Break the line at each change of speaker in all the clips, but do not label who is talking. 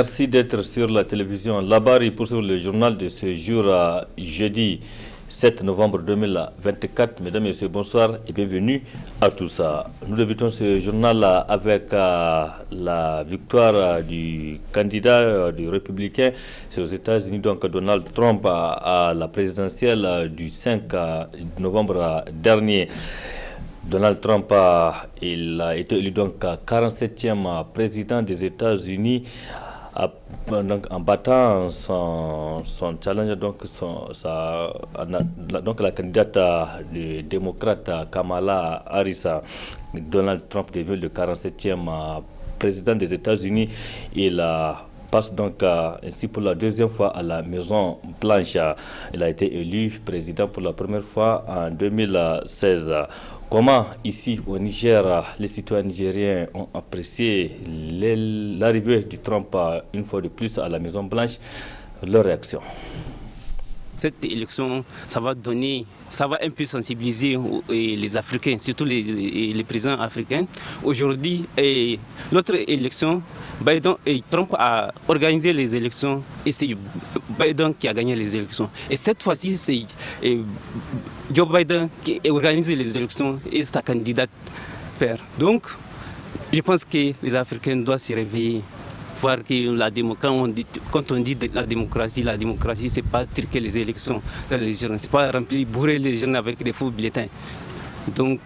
Merci d'être sur la télévision Labari pour suivre le journal de ce jour, jeudi 7 novembre 2024. Mesdames et messieurs, bonsoir et bienvenue à tous. Nous débutons ce journal avec la victoire du candidat du républicain. C'est aux États-Unis, donc Donald Trump, à la présidentielle du 5 novembre dernier. Donald Trump, il a été élu donc 47e président des États-Unis en battant son challenge, donc la candidate démocrate Kamala Harris. Donald Trump devient le 47e président des États-Unis. Il passe donc ainsi pour la deuxième fois à la Maison Blanche. Il a été élu président pour la première fois en 2016. Comment, ici au Niger, les citoyens nigériens ont apprécié l'arrivée du Trump une fois de plus à la Maison Blanche? Leur réaction.
Cette élection, ça va un peu sensibiliser les Africains, surtout les présidents africains. Aujourd'hui, l'autre élection, Trump a organisé les élections et c'est Biden qui a gagné les élections. Et cette fois-ci, c'est Joe Biden qui a organisé les élections et sa candidate perd. Donc, je pense que les Africains doivent se réveiller. Voir que quand on dit la démocratie, c'est pas truquer les élections dans les journaux, c'est pas bourrer les journaux avec des faux bulletins. Donc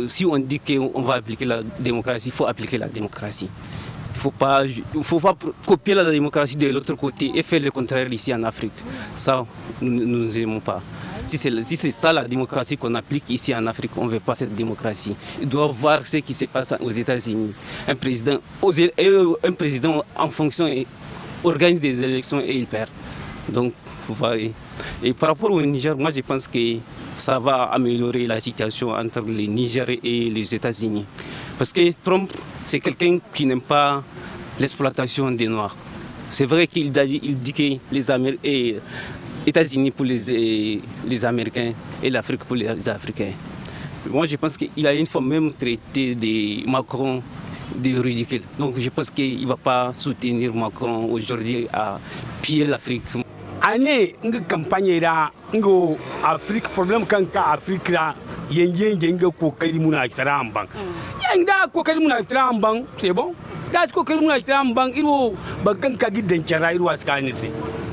si on dit qu'on va appliquer la démocratie, il faut appliquer la démocratie. Il ne faut pas copier la démocratie de l'autre côté et faire le contraire ici en Afrique. Ça, nous n'aimons pas. Si c'est ça la démocratie qu'on applique ici en Afrique, on ne veut pas cette démocratie. Il doit voir ce qui se passe aux États-Unis. Un président en fonction organise des élections et il perd. Donc, vous voyez. Et par rapport au Niger, moi je pense que ça va améliorer la situation entre le Niger et les États-Unis. Parce que Trump, c'est quelqu'un qui n'aime pas l'exploitation des Noirs. C'est vrai qu'il dit que les États-Unis pour les Américains et l'Afrique pour les Africains. Moi, je pense qu'il a une fois même traité de Macron de ridicule. Donc, je pense qu'il ne va pas soutenir Macron aujourd'hui à piller l'Afrique.
Année, une campagne là, une Afrique, problème quand Afrique là, il y a une coquille mouna trambang. Il y a une coquille mouna trambang, c'est bon. Là, ce coquille mouna trambang, il faut bagan kagi d'enchera, il va se canner.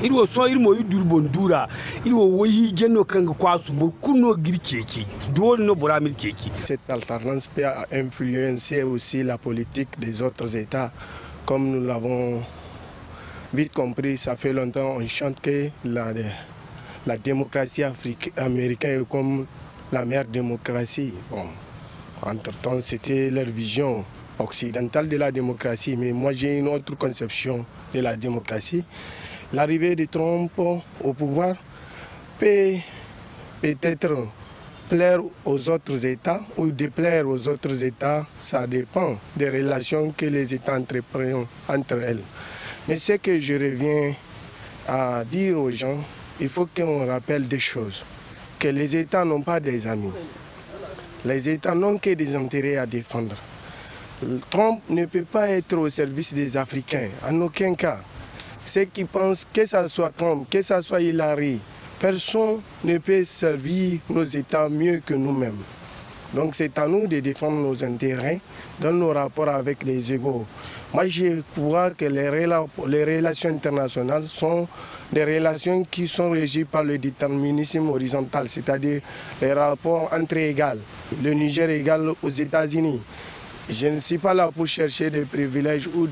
Il va soit il m'a eu du bondura, il va oui, geno kang kwasu, beaucoup no girkeki, d'où no boramil keki.
Cette alternance peut influencer aussi la politique des autres États, comme nous l'avons vite compris. Ça fait longtemps on chante que la démocratie américaine est comme la meilleure démocratie. Bon, entre-temps, c'était leur vision occidentale de la démocratie, mais moi j'ai une autre conception de la démocratie. L'arrivée de Trump au pouvoir peut peut-être plaire aux autres États ou déplaire aux autres États, ça dépend des relations que les États entreprennent entre elles. Mais ce que je reviens à dire aux gens, il faut qu'on rappelle des choses, que les États n'ont pas des amis. Les États n'ont que des intérêts à défendre. Trump ne peut pas être au service des Africains, en aucun cas. Ceux qui pensent que ce soit Trump, que ce soit Hillary, personne ne peut servir nos États mieux que nous-mêmes. Donc c'est à nous de défendre nos intérêts dans nos rapports avec les égaux. Moi je vois que les relations internationales sont des relations qui sont régies par le déterminisme horizontal, c'est-à-dire les rapports entre égales. Le Niger égal aux États-Unis. Je ne suis pas là pour chercher des privilèges ou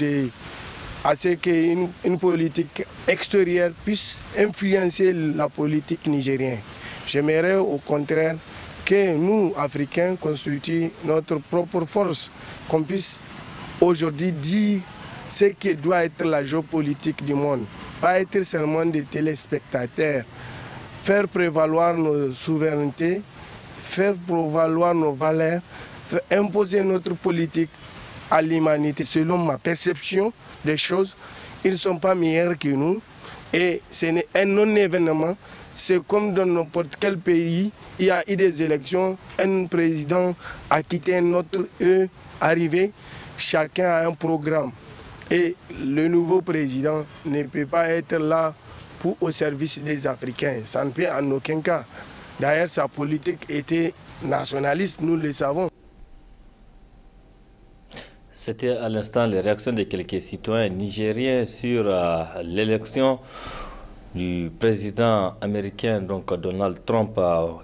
à ce qu'une politique extérieure puisse influencer la politique nigérienne. J'aimerais au contraire que nous, Africains, constituions notre propre force, qu'on puisse aujourd'hui dire ce qui doit être la géopolitique du monde, pas être seulement des téléspectateurs, faire prévaloir nos souverainetés, faire prévaloir nos valeurs, faire imposer notre politique à l'humanité. Selon ma perception des choses, ils ne sont pas meilleurs que nous et ce n'est un non-événement. C'est comme dans n'importe quel pays, il y a eu des élections, un président a quitté un autre, arrivé, chacun a un programme. Et le nouveau président ne peut pas être là pour au service des Africains. Ça ne peut en aucun cas. D'ailleurs, sa politique était nationaliste, nous le savons.
C'était à l'instant les réactions de quelques citoyens nigériens sur l'élection du président américain, donc Donald Trump,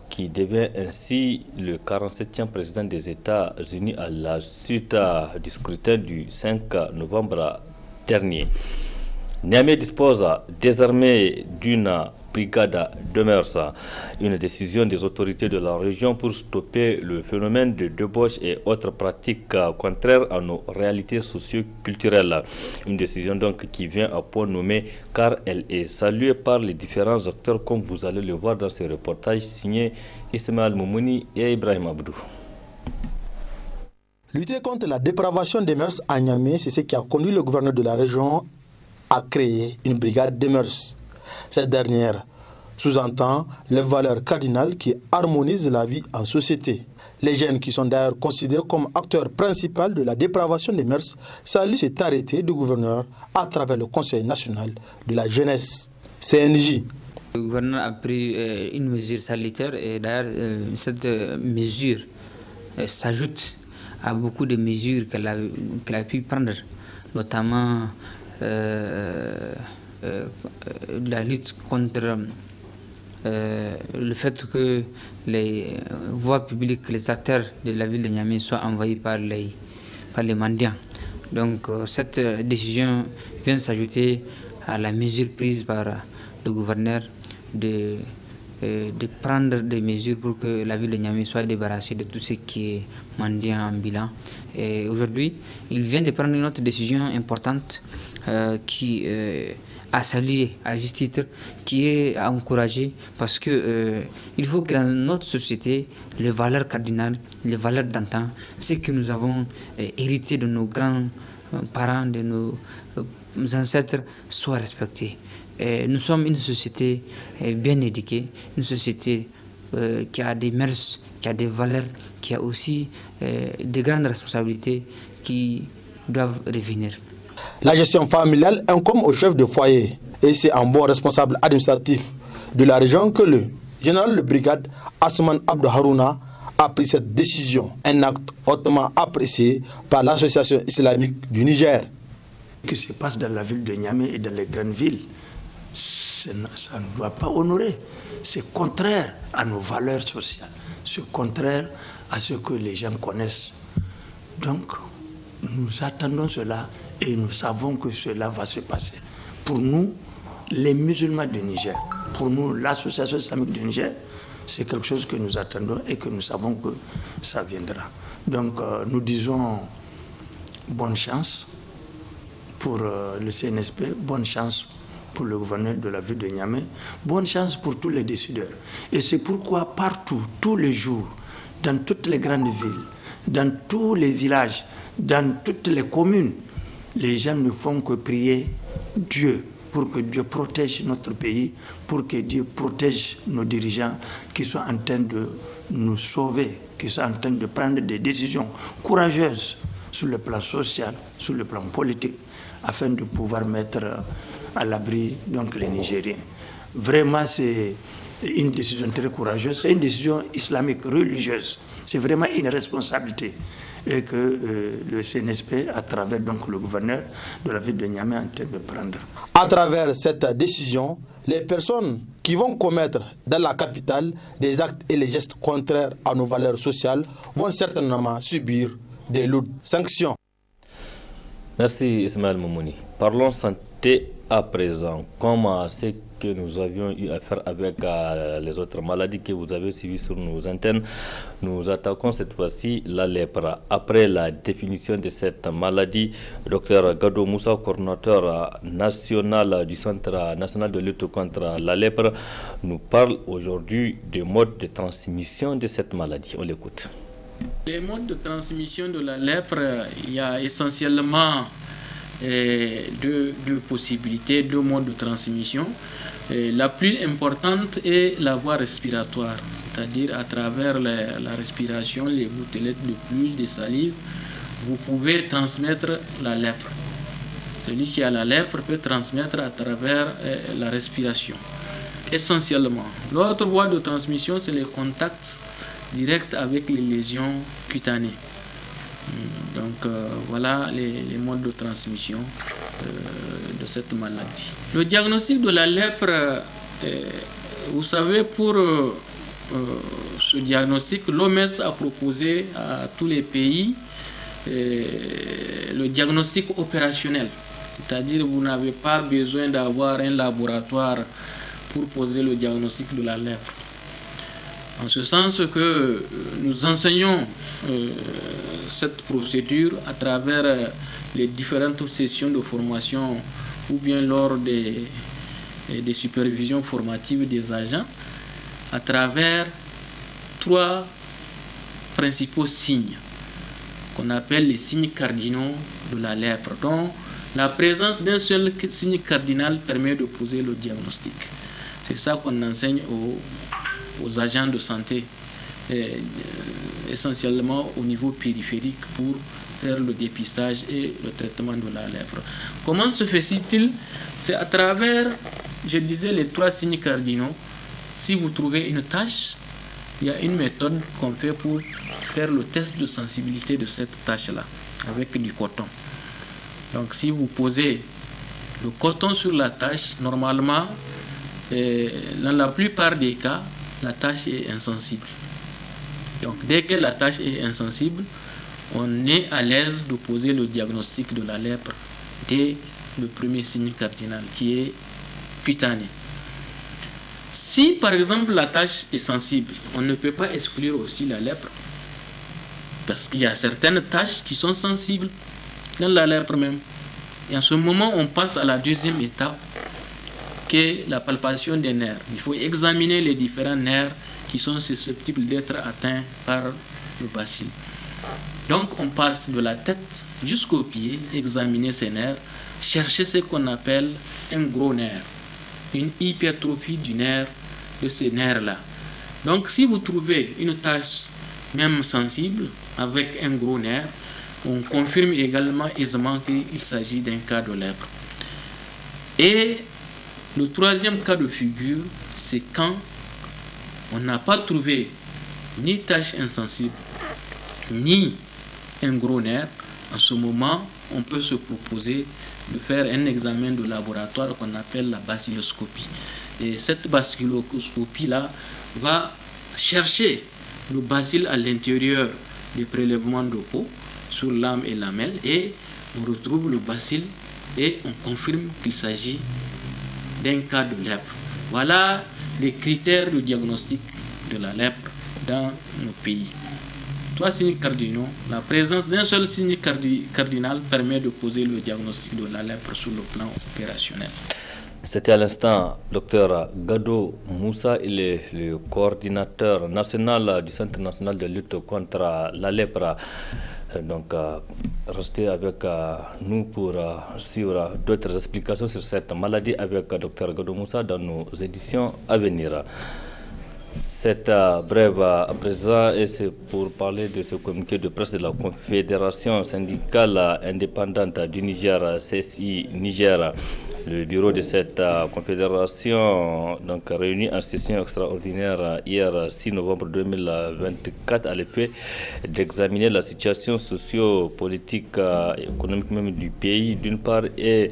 qui devient ainsi le 47e président des États-Unis à la suite du scrutin du 5 novembre dernier. Niamey dispose désormais d'une brigade de mœurs, une décision des autorités de la région pour stopper le phénomène de débauche et autres pratiques contraires à nos réalités socio-culturelles. Une décision donc qui vient à point nommé car elle est saluée par les différents acteurs comme vous allez le voir dans ce reportage signé Ismaël Moumouni et Ibrahim Abdou.
Lutter contre la dépravation des mœurs à Niamey, c'est ce qui a conduit le gouverneur de la région à créer une brigade des mœurs. Cette dernière sous-entend les valeurs cardinales qui harmonisent la vie en société. Les jeunes, qui sont d'ailleurs considérés comme acteurs principaux de la dépravation des mœurs, saluent cet arrêté du gouverneur à travers le Conseil national de la jeunesse, CNJ.
Le gouverneur a pris une mesure salutaire et d'ailleurs cette mesure s'ajoute à beaucoup de mesures qu'elle a pu prendre, notamment la lutte contre le fait que les voies publiques, les acteurs de la ville de Niamey soient envahis par les mendiants. Donc cette décision vient s'ajouter à la mesure prise par le gouverneur de prendre des mesures pour que la ville de Niamey soit débarrassée de tout ce qui est mendiant ambulant. Et aujourd'hui, il vient de prendre une autre décision importante qui à saluer à juste titre, qui est à encourager parce que il faut que dans notre société, les valeurs cardinales, les valeurs d'antan, ce que nous avons hérité de nos grands-parents, de nos ancêtres, soient respectés. Nous sommes une société bien éduquée, une société qui a des mœurs, qui a des valeurs, qui a aussi de grandes responsabilités qui doivent revenir.
La gestion familiale incombe au chef de foyer et c'est un bon responsable administratif de la région que le général de brigade Asuman Abdou Harouna a pris cette décision, un acte hautement apprécié par l'association islamique du Niger.
Ce qui se passe dans la ville de Niamey et dans les grandes villes, ça ne doit pas honorer. C'est contraire à nos valeurs sociales, c'est contraire à ce que les gens connaissent. Donc, nous attendons cela et nous savons que cela va se passer. Pour nous, les musulmans du Niger, pour nous, l'association islamique du Niger, c'est quelque chose que nous attendons et que nous savons que ça viendra. Donc, nous disons bonne chance pour le CNSP, bonne chance pour le gouverneur de la ville de Niamey, bonne chance pour tous les décideurs. Et c'est pourquoi partout, tous les jours, dans toutes les grandes villes, dans tous les villages, dans toutes les communes, les gens ne font que prier Dieu pour que Dieu protège notre pays, pour que Dieu protège nos dirigeants qui sont en train de nous sauver, qui sont en train de prendre des décisions courageuses sur le plan social, sur le plan politique, afin de pouvoir mettre à l'abri donc les Nigériens. Vraiment, c'est une décision très courageuse, c'est une décision islamique, religieuse. C'est vraiment une responsabilité et que le CNSP, à travers donc le gouverneur de la ville de Niamey, est en train de prendre.
À travers cette décision, les personnes qui vont commettre dans la capitale des actes et les gestes contraires à nos valeurs sociales vont certainement subir des lourdes sanctions.
Merci Ismaël Moumouni. Parlons santé à présent. Comme ce que nous avions eu à faire avec les autres maladies que vous avez suivies sur nos antennes, nous attaquons cette fois-ci la lèpre. Après la définition de cette maladie, le Dr Gado Moussa, coordinateur national du Centre national de lutte contre la lèpre, nous parle aujourd'hui des modes de transmission de cette maladie. On l'écoute.
Les modes de transmission de la lèpre, il y a essentiellement deux possibilités, deux modes de transmission. La plus importante est la voie respiratoire, c'est-à-dire à travers la respiration, les gouttelettes de pluie, de salive, vous pouvez transmettre la lèpre. Celui qui a la lèpre peut transmettre à travers la respiration, essentiellement. L'autre voie de transmission, c'est les contacts directs avec les lésions cutanées. Donc voilà les modes de transmission de cette maladie. Le diagnostic de la lèpre, vous savez, pour ce diagnostic, l'OMS a proposé à tous les pays le diagnostic opérationnel. C'est-à-dire vous n'avez pas besoin d'avoir un laboratoire pour poser le diagnostic de la lèpre. En ce sens que nous enseignons cette procédure à travers les différentes sessions de formation ou bien lors des supervisions formatives des agents à travers 3 principaux signes qu'on appelle les signes cardinaux de la lèpre. Donc, la présence d'un seul signe cardinal permet de poser le diagnostic. C'est ça qu'on enseigne aux agents de santé, essentiellement au niveau périphérique, pour faire le dépistage et le traitement de la lèpre. Comment se fait-il? C'est à travers, je disais, les 3 signes cardinaux. Si vous trouvez une tache, il y a une méthode qu'on fait pour faire le test de sensibilité de cette tache-là, avec du coton. Donc si vous posez le coton sur la tache, normalement, dans la plupart des cas, la tache est insensible. Donc dès que la tache est insensible, on est à l'aise de poser le diagnostic de la lèpre dès le premier signe cardinal qui est cutané. Si par exemple la tache est sensible, on ne peut pas exclure aussi la lèpre, parce qu'il y a certaines taches qui sont sensibles dans la lèpre même. Et en ce moment, on passe à la deuxième étape, qui est la palpation des nerfs. Il faut examiner les différents nerfs qui sont susceptibles d'être atteints par le bacille. Donc on passe de la tête jusqu'au pied, examiner ces nerfs, chercher ce qu'on appelle un gros nerf, une hypertrophie du nerf, de ces nerfs-là. Donc si vous trouvez une tache même sensible avec un gros nerf, on confirme également aisément qu'il s'agit d'un cas de lèpre. Et le troisième cas de figure, c'est quand on n'a pas trouvé ni tache insensible, ni un gros nerf. En ce moment, on peut se proposer de faire un examen de laboratoire qu'on appelle la bacilloscopie. Et cette bacilloscopie-là va chercher le bacille à l'intérieur des prélèvements de peau, sur l'âme et lamelle, et on retrouve le bacille et on confirme qu'il s'agit d'un cas de lèpre. Voilà les critères de diagnostic de la lèpre dans nos pays. 3 signes cardinaux. La présence d'un seul signe cardinal permet de poser le diagnostic de la lèpre sur le plan opérationnel.
C'était à l'instant Dr Gado Moussa, il est le coordinateur national du Centre national de lutte contre la lèpre. Donc, restez avec nous pour suivre d'autres explications sur cette maladie avec Dr Gado Moussa dans nos éditions à venir. Cette brève à présent, et c'est pour parler de ce communiqué de presse de la Confédération syndicale indépendante du Niger, CSI Niger. Le bureau de cette confédération, donc réuni en session extraordinaire hier 6 novembre 2024, a l'effet d'examiner la situation socio-politique et économique même du pays d'une part, et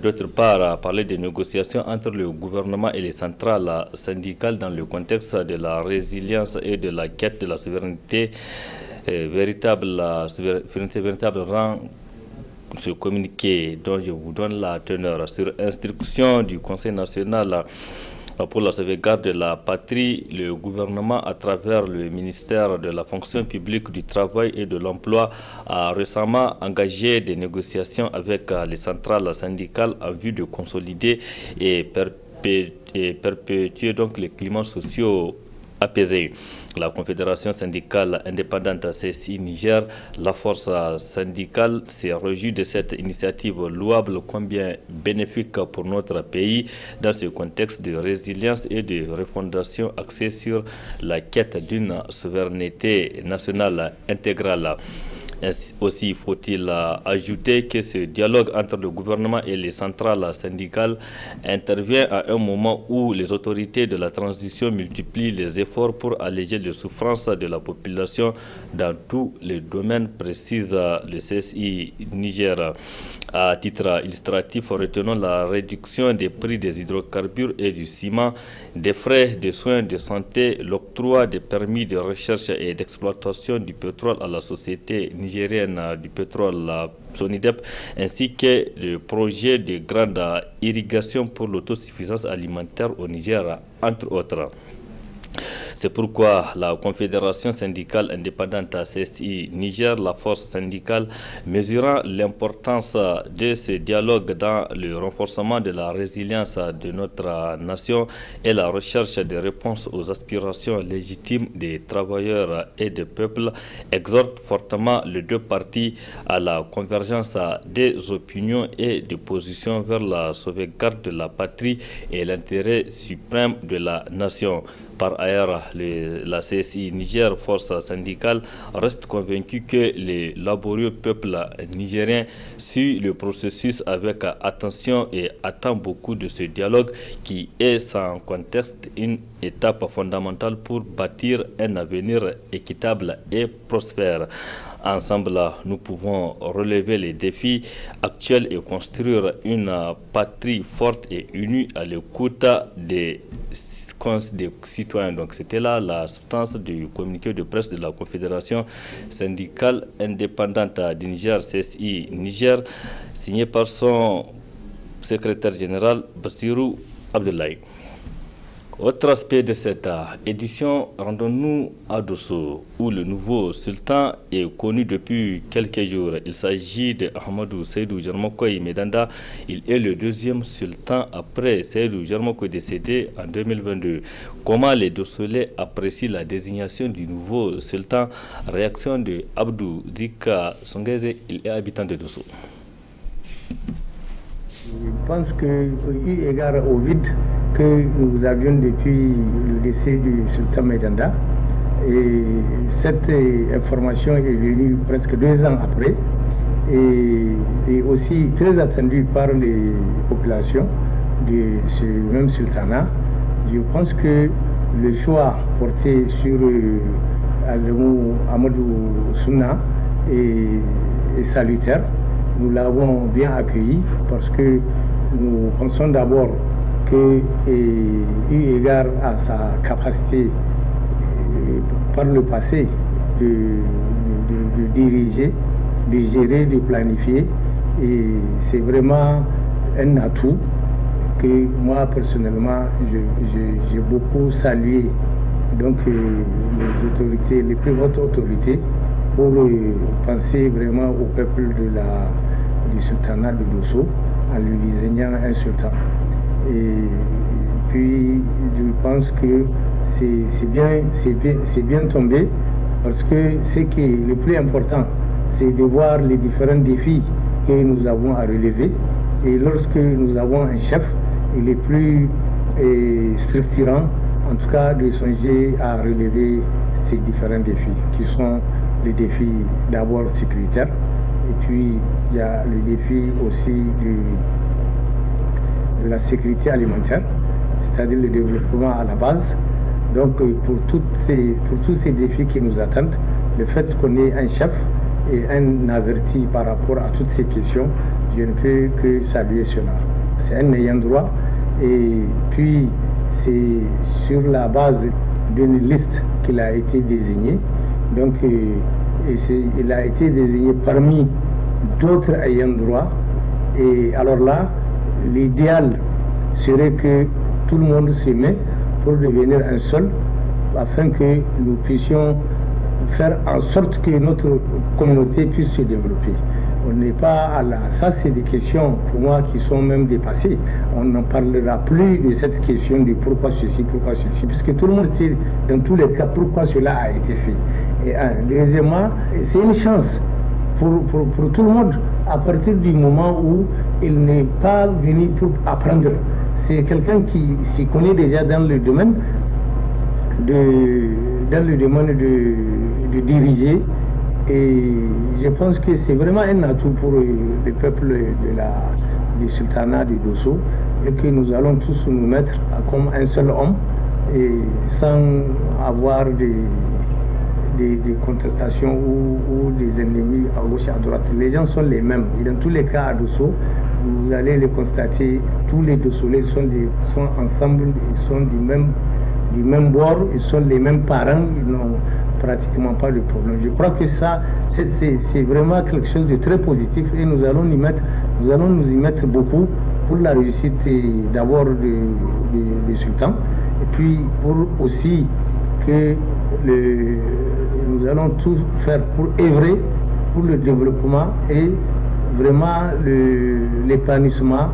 d'autre part parler des négociations entre le gouvernement et les centrales syndicales dans le contexte de la résilience et de la quête de la souveraineté véritable rang. Ce communiqué dont je vous donne la teneur sur instruction du Conseil national pour la sauvegarde de la patrie, le gouvernement, à travers le ministère de la fonction publique, du travail et de l'emploi, a récemment engagé des négociations avec les centrales syndicales en vue de consolider et perpétuer donc les climats sociaux apaisés. La Confédération syndicale indépendante CSI Niger, la force syndicale, s'est réjouie de cette initiative louable, combien bénéfique pour notre pays dans ce contexte de résilience et de refondation axée sur la quête d'une souveraineté nationale intégrale. Aussi faut-il ajouter que ce dialogue entre le gouvernement et les centrales syndicales intervient à un moment où les autorités de la transition multiplient les efforts pour alléger les souffrances de la population dans tous les domaines, précise le CSI Niger. À titre illustratif, retenons la réduction des prix des hydrocarbures et du ciment, des frais de soins de santé, l'octroi des permis de recherche et d'exploitation du pétrole à la société nigérienne du pétrole, Sonidep, ainsi que le projet de grande irrigation pour l'autosuffisance alimentaire au Niger, entre autres. C'est pourquoi la Confédération syndicale indépendante CSI Niger, la force syndicale, mesurant l'importance de ce dialogue dans le renforcement de la résilience de notre nation et la recherche de réponses aux aspirations légitimes des travailleurs et des peuples, exhorte fortement les deux parties à la convergence des opinions et des positions vers la sauvegarde de la patrie et l'intérêt suprême de la nation. Par ailleurs, la CSI Niger, force syndicale, reste convaincue que le laborieux peuple nigérien suit le processus avec attention et attend beaucoup de ce dialogue qui est sans conteste une étape fondamentale pour bâtir un avenir équitable et prospère. Ensemble, nous pouvons relever les défis actuels et construire une patrie forte et unie à l'écoute des citoyens. Donc c'était là la substance du communiqué de presse de la Confédération syndicale indépendante du Niger, CSI Niger, signé par son secrétaire général Bassirou Abdoulaye. Autre aspect de cette édition, rendons-nous à Dosso, où le nouveau sultan est connu depuis quelques jours. Il s'agit de Ahmadou Seydou Djermokoy Medanda. Il est le deuxième sultan après Seydou Djermokoy décédé en 2022. Comment les Dossolais apprécient la désignation du nouveau sultan? Réaction de Abdou Dika Songeze, il est habitant de Dosso.
Je pense que, eu égard au vide que nous avions depuis le décès du sultan Medanda, et cette information est venue presque 2 ans après, et aussi très attendue par les populations de ce même sultanat. Je pense que le choix porté sur Amadou Souna est salutaire. Nous l'avons bien accueilli parce que nous pensons d'abord que, eu égard à sa capacité par le passé de diriger, de gérer, de planifier, et c'est vraiment un atout que moi personnellement j'ai beaucoup salué. Donc les autorités, les plus hautes autorités, pour penser vraiment au peuple du sultanat de Dosso en lui désignant un sultan. Et puis je pense que c'est bien tombé, parce que ce qui est le plus important, c'est de voir les différents défis que nous avons à relever. Et lorsque nous avons un chef, il est plus structurant, en tout cas, de songer à relever ces différents défis, qui sont les défis d'abord sécuritaires, et puis il y a le défi aussi de la sécurité alimentaire, c'est-à-dire le développement à la base. Donc pour tous ces défis qui nous attendent, le fait qu'on ait un chef et un averti par rapport à toutes ces questions, je ne peux que saluer cela. C'est un ayant droit, et puis c'est sur la base d'une liste qu'il a été désigné. Donc il a été désigné parmi d'autres ayants droit. Et alors là, l'idéal serait que tout le monde se met pour devenir un seul, afin que nous puissions faire en sorte que notre communauté puisse se développer. On n'est pas à la... Ça, c'est des questions pour moi qui sont même dépassées. On n'en parlera plus de cette question de pourquoi ceci, puisque tout le monde sait dans tous les cas pourquoi cela a été fait. Et deuxièmement, c'est une chance pour tout le monde à partir du moment où il n'est pas venu pour apprendre. C'est quelqu'un qui s'y connaît déjà dans le domaine de diriger, Et je pense que c'est vraiment un atout pour le peuple du sultanat de Dosso et que nous allons tous nous mettre comme un seul homme et sans avoir des contestations ou des ennemis à gauche et à droite. Les gens sont les mêmes. Et dans tous les cas à Dosso, vous allez le constater, tous les Dossolais sont ensemble, ils sont du même bord, ils sont les mêmes parents, ils n'ont pratiquement pas de problème. Je crois que ça, c'est vraiment quelque chose de très positif et nous allons nous y mettre beaucoup pour la réussite d'abord du sultan et puis pour aussi que nous allons tout faire pour œuvrer pour le développement et vraiment l'épanouissement,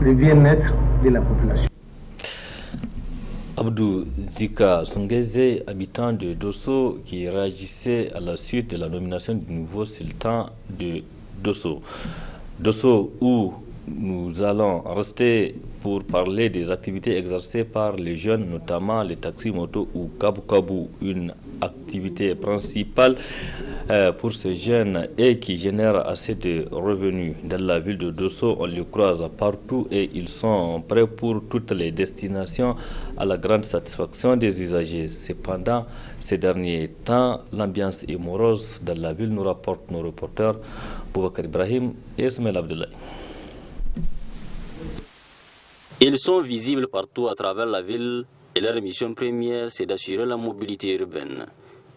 le bien-être de la population.
Abdou Zika Songeze, habitant de Dosso, qui réagissait à la suite de la nomination du nouveau sultan de Dosso. Dosso, où nous allons rester pour parler des activités exercées par les jeunes, notamment les taxis-motos ou kabu-kabu, une activité principale pour ces jeunes et qui génère assez de revenus. Dans la ville de Dosso, on les croise partout et ils sont prêts pour toutes les destinations à la grande satisfaction des usagers. Cependant, ces derniers temps, l'ambiance est morose dans la ville, nous rapportent nos reporters Boubacar Ibrahim et Ismaël Abdoulaye.
Ils sont visibles partout à travers la ville et leur mission première, c'est d'assurer la mobilité urbaine.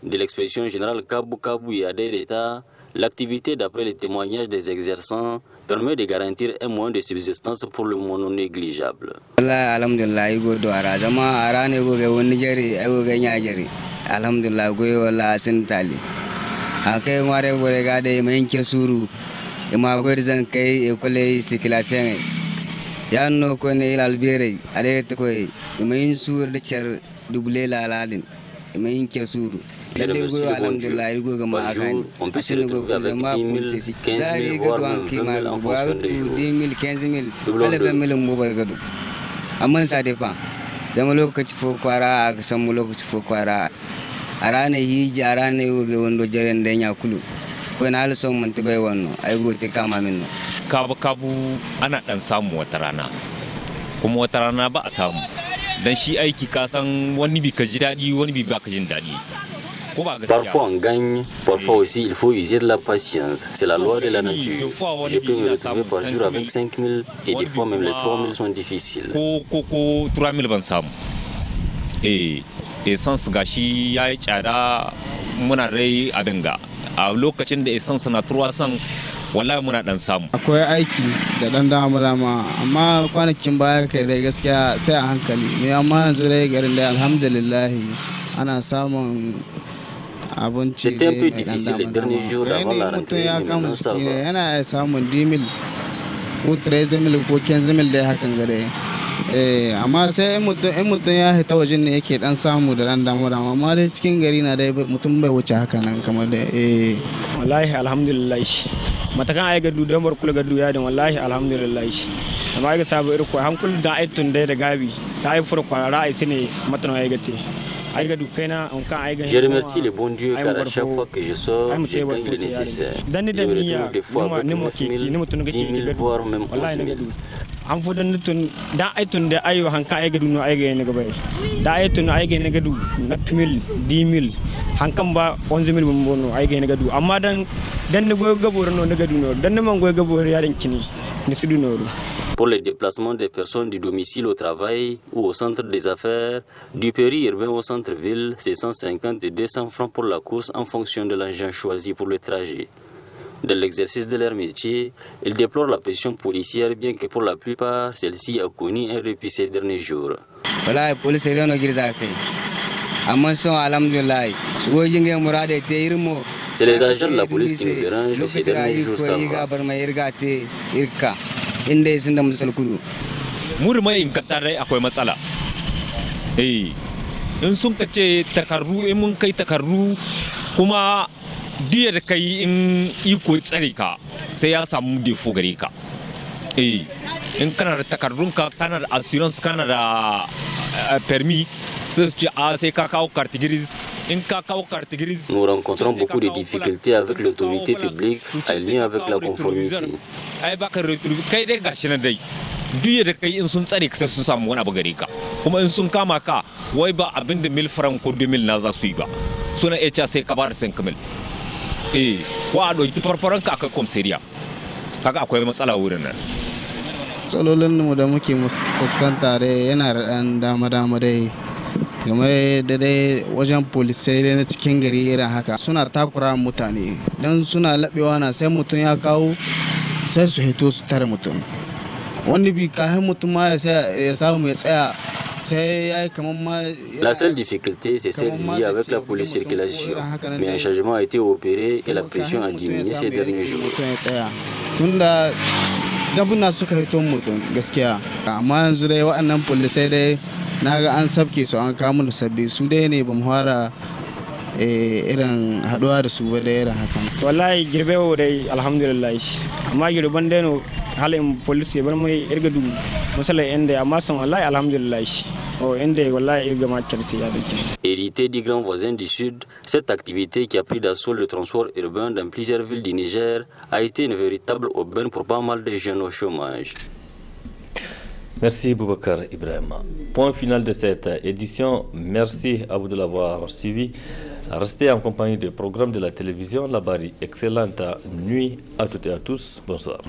De l'expression générale Kabu Kabu et Adé d'État, l'activité, d'après les témoignages des exerçants, permet de garantir un moyen de subsistance pour le monde non négligeable.
Yanno ko ne albere ale to ko mayin sur de cer doublé la ladin mayin ke suru
Par jour, on peut se retrouver avec 10 000, 15 000, voire même 20 000 en fonction des jours.
10 000, 15 000, ale 20 000 mo ba gadu amma ça dépend dama lokaci fo kwara aka samu lokaci fo kwara arane hiji arane woge wondo jaren de nya kulu ko na also man tibai wonno ay go te kama minno
kabu ana dan samu wata rana kuma wata rana ba a samu dan shi aiki ka san wani bi ka ji dadi wani bi ba ka jin dadi.
Parfois on gagne, parfois aussi il faut user de la patience. C'est la loi de la nature. Je peux me retrouver par jour avec 5 000 et des fois même les 3 000 sont difficiles.
3 000 ban samu. Essence gashi ya yi tsada muna rai a dinga. A lokacin da essence na 300 wallahi muna dan samu.
Akwai aiki da dan dama amma kwanakin baya kai dai gaskiya sai a hankali. Me amma yanzu dai garin dai alhamdulillah ana samun.
C'était un peu difficile les derniers jours avant la rentrée, mais maintenant ça va.
Yana samun 10 000 ko 13 000 ko 15 000 dai hakan gare. Amma sai mutum ya hita wajen ne yake dan samu da dan damu amma dai cikin gari na dai mutum bai wuce haka nan kamar da
wallahi alhamdulillah matakan ai gadu da mar kula gadu ya da wallahi alhamdulillah amma ga sabu irko hankul da aitun dai da gabi ta ai furko ra'ayi sine matan ai gate.
Je remercie le bon Dieu car à chaque fois que je sors, je gagne le nécessaire. Je me retrouve des fois avec 9 000, 10 000, voire même 11 000.
An fu dan tun da aitun da ayo hanka ai gadu no ai ga ne gabai da aitun ai ga ne gadu na 10,000 hankan ba 11,000 bon no ai ga ne gadu amma dan ne goyo gabor no ne gadu no dan ne man goyo gabor ya kini ni sudu no.
Pour les déplacements des personnes du domicile au travail ou au centre des affaires, du périurbain au centre-ville, c'est 150 et 200 francs pour la course en fonction de l'engin choisi pour le trajet. Dans l'exercice de leur métier, ils déplorent la pression policière, bien que pour la plupart, celle-ci a connu un répit ces derniers jours.
Voilà, la police est dans le
C'est les agents de la police qui nous dérangent, mais ces derniers jours, ça va.
Inda sun da musal kudu
murmai in kaddare akwai matsala in sun kace takarru in mun kai takarru kuma diya da kai in iko tsare ka sai ya samu defo gare ka in kana da takarrunka kana da assurance kana da permis sai su ce a sai ka kawo carte grise
Nous rencontrons beaucoup de difficultés avec l'autorité publique en lien avec la conformité.
duye da kai in sun tsare ka sun samu wani abu gare ka kuma in sun kama ka wai ba abin da mil franc ko 2000 na za su yi ba suna iya sai ka ba da 5000 ko a ɗauki farfaran ka aka komseriya kaga akwai matsala wurin nan.
Matsalolin mu da muke fuskanta dai yana da ɗan dama dai game da dai wajen polisai na cikin gari irin haka suna takura mutane don suna laɓewa na sai mutum ya kawo sai su hito su tare mutum wani bi kayan mutum ma ya samu ya tsaya.
La seule difficulté, c'est celle liée avec la police circulation. Mais un changement a été opéré et la pression a diminué ces derniers jours.
Tunda gabuna suka hito mutum gaskiya amma yanzu dai waɗannan polisai dai na ga an sabke su an kawo da sabbi su dai ne bamu fara irin haɗuwa da su ba da irin hakan.
Wallahi girbe dai alhamdulillah amma girban dai no halin police bar mai irga du masala inda amma son wallahi alhamdulillah inda wallahi irga ma kirsi ya dace.
Hérité du grand voisin du sud, cette activité qui a pris d'assaut le transport urbain dans plusieurs villes du Niger a été une véritable aubaine pour pas mal de jeunes au chômage.
Merci Boubacar Ibrahima. Point final de cette édition. Merci à vous de l'avoir suivi. Restez en compagnie des programmes de la télévision Labari. Excellente nuit à toutes et à tous. Bonsoir.